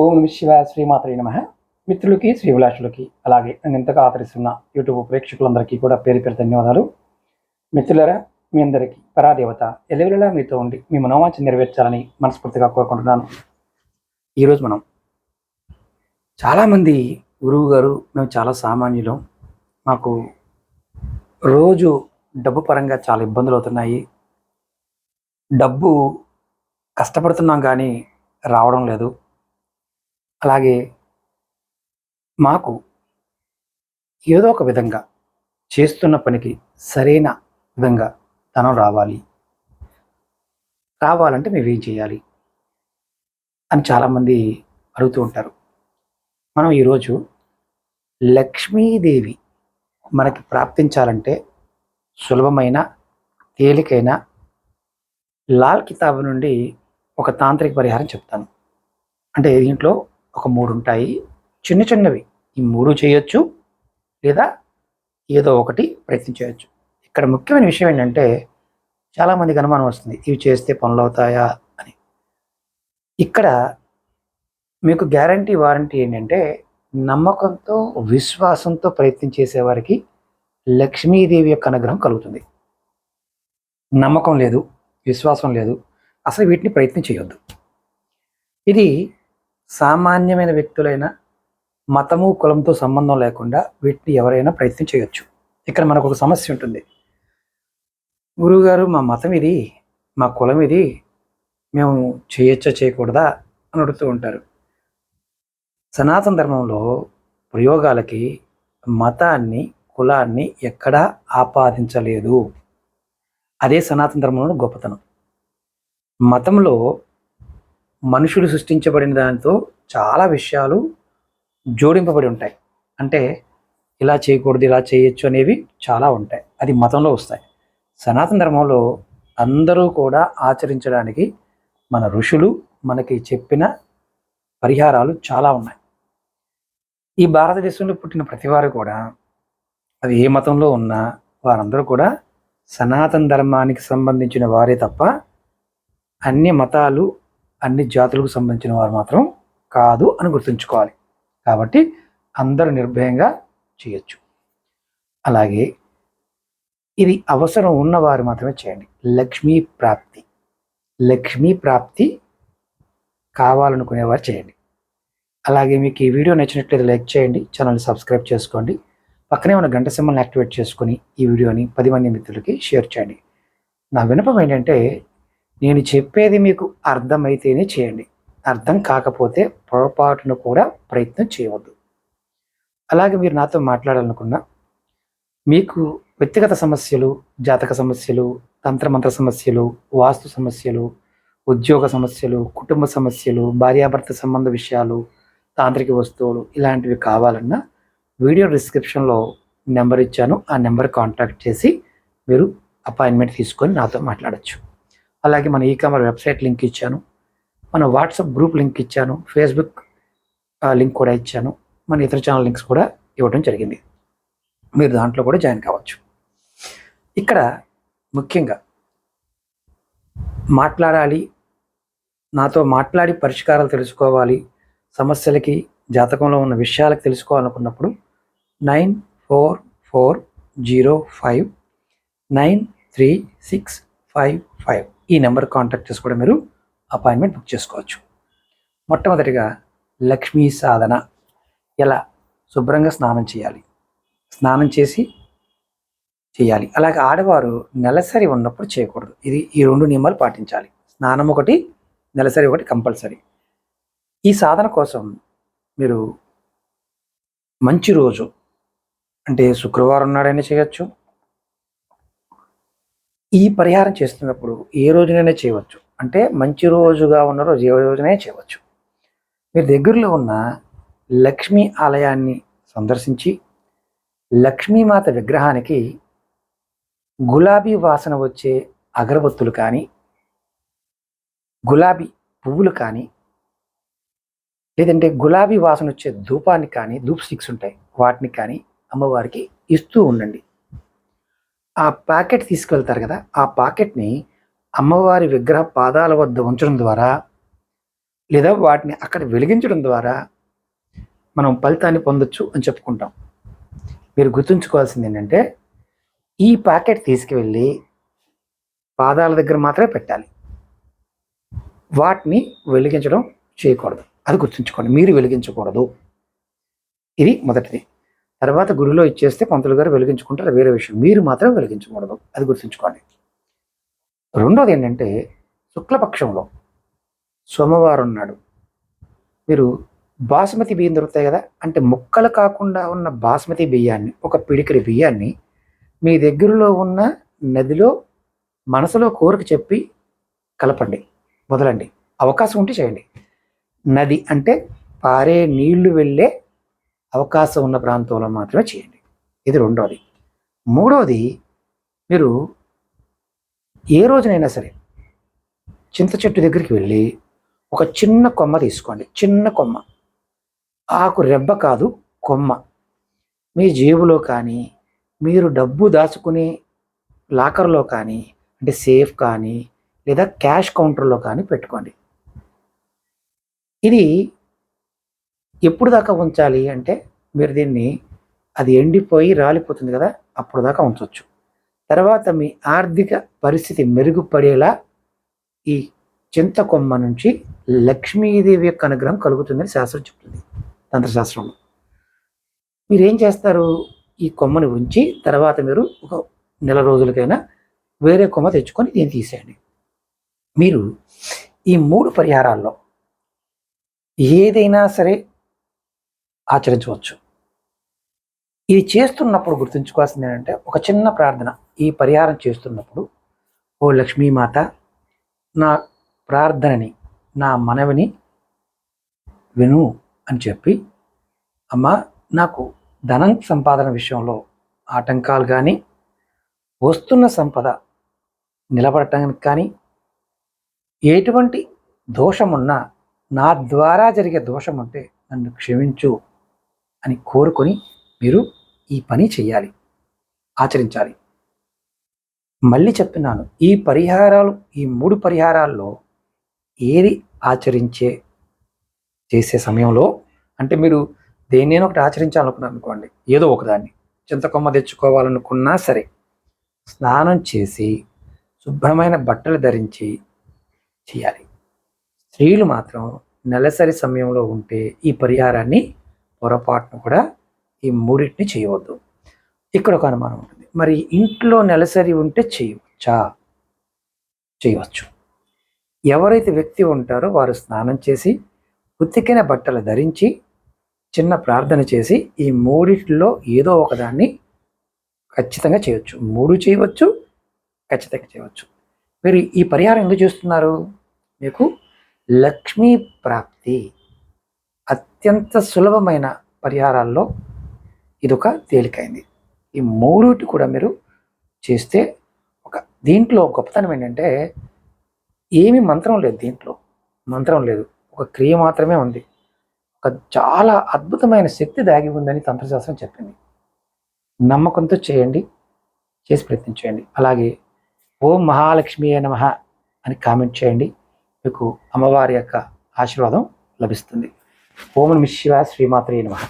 ఓం నమ శివాయ, శ్రీమాత్రే నమః. మిత్రులకి, శ్రీభిలాషులకి, అలాగే నన్ను ఎంతగా ఆదరిస్తున్న యూట్యూబ్ ప్రేక్షకులందరికీ కూడా పేరు పేరు ధన్యవాదాలు. మిత్రులారా, మీ అందరికీ పరాదేవత ఎల్లవేళలా మీతో ఉండి మీ మనోవాంఛ నెరవేర్చాలని మనస్ఫూర్తిగా కోరుకుంటున్నాను. ఈరోజు మనం చాలామంది గురువు గారు, మేము చాలా సామాన్యులం, మాకు రోజు డబ్బు పరంగా చాలా ఇబ్బందులు అవుతున్నాయి, డబ్బు కష్టపడుతున్నాం కానీ రావడం లేదు, అలాగే మాకు ఏదో ఒక విధంగా చేస్తున్న పనికి సరైన విధంగా ధనం రావాలంటే మేమేం చేయాలి అని చాలామంది అడుగుతూ ఉంటారు. మనం ఈరోజు లక్ష్మీదేవి మనకి ప్రాప్తించాలంటే సులభమైన, తేలికైన లాల్ కితాబ్ నుండి ఒక తాంత్రిక పరిహారం చెప్తాను. అంటే దీంట్లో ఒక 3 ఉంటాయి, చిన్న చిన్నవి. ఈ 3 చేయొచ్చు, లేదా ఏదో ఒకటి ప్రయత్నం చేయొచ్చు. ఇక్కడ ముఖ్యమైన విషయం ఏంటంటే, చాలామందికి అనుమానం వస్తుంది, ఇవి చేస్తే పనులు అవుతాయా అని. ఇక్కడ మీకు గ్యారంటీ, వారంటీ ఏంటంటే, నమ్మకంతో, విశ్వాసంతో ప్రయత్నం చేసేవారికి లక్ష్మీదేవి యొక్క అనుగ్రహం కలుగుతుంది. నమ్మకం లేదు, విశ్వాసం లేదు, అసలు వీటిని ప్రయత్నం చేయొద్దు. ఇది సామాన్యమైన వ్యక్తులైన, మతము కులంతో సంబంధం లేకుండా వీటిని ఎవరైనా ప్రయత్నం చేయొచ్చు. ఇక్కడ మనకు ఒక సమస్య ఉంటుంది. గురువుగారు, మా మతం ఇది, మా కులం ఇది, మేము చేయొచ్చా చేయకూడదా అని అడుగుతూ ఉంటారు. సనాతన ధర్మంలో ప్రయోగాలకి మతాన్ని, కులాన్ని ఎక్కడా ఆపాదించలేదు. అదే సనాతన ధర్మంలో గొప్పతనం. మతంలో మనుషులు సృష్టించబడిన దానితో చాలా విషయాలు జోడింపబడి ఉంటాయి. అంటే ఇలా చేయకూడదు, ఇలా చేయొచ్చు అనేవి చాలా ఉంటాయి. అది మతంలో వస్తాయి. సనాతన ధర్మంలో అందరూ కూడా ఆచరించడానికి మన ఋషులు మనకి చెప్పిన పరిహారాలు చాలా ఉన్నాయి. ఈ భారతదేశంలో పుట్టిన ప్రతి వారు కూడా, అది ఏ మతంలో ఉన్నా, వారందరూ కూడా సనాతన ధర్మానికి సంబంధించిన వారే తప్ప అన్ని మతాలు, అన్ని జాతులకు సంబంధించిన వారు మాత్రం కాదు అని గుర్తుంచుకోవాలి. కాబట్టి అందరూ నిర్భయంగా చేయొచ్చు. అలాగే ఇది అవసరం ఉన్నవారు మాత్రమే చేయండి. లక్ష్మీ ప్రాప్తి కావాలనుకునేవారు చేయండి. అలాగే మీకు ఈ వీడియో నచ్చినట్లయితే లైక్ చేయండి, ఛానల్ని సబ్స్క్రైబ్ చేసుకోండి, పక్కనే ఉన్న గంట సింబల్ని యాక్టివేట్ చేసుకొని ఈ వీడియోని 10 మంది మిత్రులకి షేర్ చేయండి. నా విన్నపం ఏంటంటే, నేను చెప్పేది మీకు అర్థమైతేనే చేయండి, అర్థం కాకపోతే పొరపాటును కూడా ప్రయత్నం చేయవద్దు. అలాగే మీరు నాతో మాట్లాడాలనుకున్నా, మీకు వ్యక్తిగత సమస్యలు, జాతక సమస్యలు, తంత్రమంత్ర సమస్యలు, వాస్తు సమస్యలు, ఉద్యోగ సమస్యలు, కుటుంబ సమస్యలు, భార్యాభర్త సంబంధ విషయాలు, తాంత్రిక వస్తువులు, ఇలాంటివి కావాలన్నా వీడియో డిస్క్రిప్షన్లో నెంబర్ ఇచ్చాను. ఆ నెంబర్ కాంటాక్ట్ చేసి మీరు అపాయింట్మెంట్ తీసుకొని నాతో మాట్లాడచ్చు. అలాగే మన ఈకామర్ వెబ్సైట్ లింక్ ఇచ్చాను, మన వాట్సాప్ గ్రూప్ లింక్ ఇచ్చాను, ఫేస్బుక్ లింక్ కూడా ఇచ్చాను, మన ఇతర ఛానల్ లింక్స్ కూడా ఇవ్వడం జరిగింది. మీరు దాంట్లో కూడా జాయిన్ కావచ్చు. ఇక్కడ ముఖ్యంగా మాట్లాడాలి, నాతో మాట్లాడి పరిష్కారాలు తెలుసుకోవాలి, సమస్యలకి, జాతకంలో ఉన్న విషయాలకు తెలుసుకోవాలనుకున్నప్పుడు 9445059365 ఈ నెంబర్ కాంటాక్ట్ చేసి కూడా మీరు అపాయింట్మెంట్ బుక్ చేసుకోవచ్చు. మొట్టమొదటిగా లక్ష్మీ సాధన ఎలా శుభ్రంగా స్నానం చేయాలి, స్నానం చేసి చేయాలి. అలాగే ఆడవారు నెలసరి ఉన్నప్పుడు చేయకూడదు. ఈ 2 నియమాలు పాటించాలి. స్నానం ఒకటి, నెలసరి ఒకటి కంపల్సరీ. ఈ సాధన కోసం మీరు మంచి రోజు అంటే శుక్రవారం నాడైనా చేయొచ్చు. ఈ పరిహారం చేస్తున్నప్పుడు ఏ రోజునైనా చేయవచ్చు. అంటే మంచి రోజుగా ఉన్న రోజు ఏ రోజునైనా చేయవచ్చు. మీరు దగ్గరలో ఉన్న లక్ష్మీ ఆలయాన్ని సందర్శించి లక్ష్మీమాత విగ్రహానికి గులాబీ వాసన వచ్చే అగరబత్తులు కానీ, గులాబీ పువ్వులు కానీ, లేదంటే గులాబీ వాసన వచ్చే ధూపాన్ని కానీ, ధూప్ స్టిక్స్ ఉంటాయి, వాటిని కానీ అమ్మవారికి ఇస్తూ ఉండండి. ఆ ప్యాకెట్ తీసుకెళ్తారు కదా, ఆ ప్యాకెట్ని అమ్మవారి విగ్రహ పాదాల వద్ద ఉంచడం ద్వారా లేదా వాటిని అక్కడ వెలిగించడం ద్వారా మనం ఫలితాన్ని పొందొచ్చు అని చెప్పుకుంటాం. మీరు గుర్తుంచుకోవాల్సింది ఏంటంటే ఈ ప్యాకెట్ తీసుకువెళ్ళి పాదాల దగ్గర మాత్రమే పెట్టాలి. వాటిని వెలిగించడం చేయకూడదు. అది గుర్తుంచుకోండి. మీరు వెలిగించకూడదు. ఇది మొదటిది. తర్వాత గుడిలో ఇచ్చేస్తే పంతులు గారు వెలిగించుకుంటారు, వేరే విషయం. మీరు మాత్రం వెలిగించకూడదు. అది గుర్తుంచుకోండి. రెండోది ఏంటంటే శుక్లపక్షంలో సోమవారం నాడు మీరు బాస్మతి బియ్యం దొరుకుతాయి కదా, అంటే ముక్కలు కాకుండా ఉన్న బాస్మతి బియ్యాన్ని, ఒక పిడికిడి బియ్యాన్ని మీ దగ్గరలో ఉన్న నదిలో మనసులో కోరిక చెప్పి కలపండి, వదలండి. అవకాశం ఉంటే చేయండి. నది అంటే పారే నీళ్లు వెళ్ళే అవకాశం ఉన్న ప్రాంతంలో మాత్రమే చేయండి. ఇది రెండోది. మూడోది, మీరు ఏ రోజునైనా సరే చింత చెట్టు దగ్గరికి వెళ్ళి ఒక చిన్న కొమ్మ తీసుకోండి. చిన్న కొమ్మ, ఆకు రెబ్బ కాదు, కొమ్మ. మీ జేబులో కానీ, మీరు డబ్బు దాచుకునే లాకర్లో కానీ, అంటే సేఫ్ కానీ, లేదా క్యాష్ కౌంటర్లో కానీ పెట్టుకోండి. ఇది ఎప్పుడు దాకా ఉంచాలి అంటే మీరు దీన్ని, అది ఎండిపోయి రాలిపోతుంది కదా, అప్పుడు దాకా ఉంచవచ్చు. తర్వాత మీ ఆర్థిక పరిస్థితి మెరుగుపడేలా ఈ చింత కొమ్మ నుంచి లక్ష్మీదేవి యొక్క అనుగ్రహం కలుగుతుందని శాస్త్రం చెప్తుంది, తంత్రశాస్త్రంలో. మీరు ఏం చేస్తారు, ఈ కొమ్మని ఉంచి తర్వాత మీరు ఒక నెల రోజులకైనా వేరే కొమ్మ తెచ్చుకొని దీన్ని తీసేయండి. మీరు ఈ 3 పరిహారాల్లో ఏదైనా సరే ఆచరించవచ్చు. ఇది చేస్తున్నప్పుడు గుర్తుంచుకోవాల్సింది ఏంటంటే ఒక చిన్న ప్రార్థన. ఈ పరిహారం చేస్తున్నప్పుడు, ఓ లక్ష్మీమాత, నా ప్రార్థనని, నా మనవిని విను అని చెప్పి, అమ్మ, నాకు ధనం సంపాదన విషయంలో ఆటంకాలు కానీ, వస్తున్న సంపద నిలబడటానికి కానీ, ఎటువంటి దోషమున్నా, నా ద్వారా జరిగే దోషం ఉంటే నన్ను క్షమించు అని కోరుకొని మీరు ఈ పని చేయాలి, ఆచరించాలి. మళ్ళీ చెప్తున్నాను, ఈ పరిహారాలు, ఈ 3 పరిహారాల్లో ఏది చేసే సమయంలో, అంటే మీరు దేన్నైనా ఒకటి ఆచరించాలనుకున్నారు అనుకోండి, ఏదో ఒకదాన్ని, చింతకొమ్మ తెచ్చుకోవాలనుకున్నా సరే, స్నానం చేసి శుభ్రమైన బట్టలు ధరించి చేయాలి. స్త్రీలు మాత్రం నెలసరి సమయంలో ఉంటే ఈ పరిహారాన్ని పొరపాటును కూడా ఈ 3 చేయవద్దు. ఇక్కడ ఒక అనుమానం ఉంటుంది, మరి ఇంట్లో నెలసరి ఉంటే చేయవచ్చు. ఎవరైతే వ్యక్తి ఉంటారో వారు స్నానం చేసి ఉతికిన బట్టలు ధరించి చిన్న ప్రార్థన చేసి ఈ 3 ఏదో ఒకదాన్ని ఖచ్చితంగా చేయవచ్చు. 3 చేయవచ్చు, ఖచ్చితంగా చేయవచ్చు. మీరు ఈ పరిహారం ఎందుకు చేస్తున్నారు? మీకు లక్ష్మీ ప్రాప్తి, అత్యంత సులభమైన పరిహారాల్లో ఇదొక తేలికైంది. ఈ 3 కూడా మీరు చేస్తే, దీంట్లో గొప్పతనం ఏంటంటే ఏమీ మంత్రం లేదు, దీంట్లో మంత్రం లేదు, ఒక క్రియ మాత్రమే ఉంది. ఒక చాలా అద్భుతమైన శక్తి దాగి ఉందని తంత్రశాస్త్రం చెప్పింది. నమ్మకంతో చేయండి, చేసి ప్రయత్నించేయండి. అలాగే ఓం మహాలక్ష్మి నమః అని కామెంట్ చేయండి, మీకు అమ్మవారి యొక్క ఆశీర్వాదం లభిస్తుంది. ఓం నమః శివాయ, శ్రీమాత్రే నమః.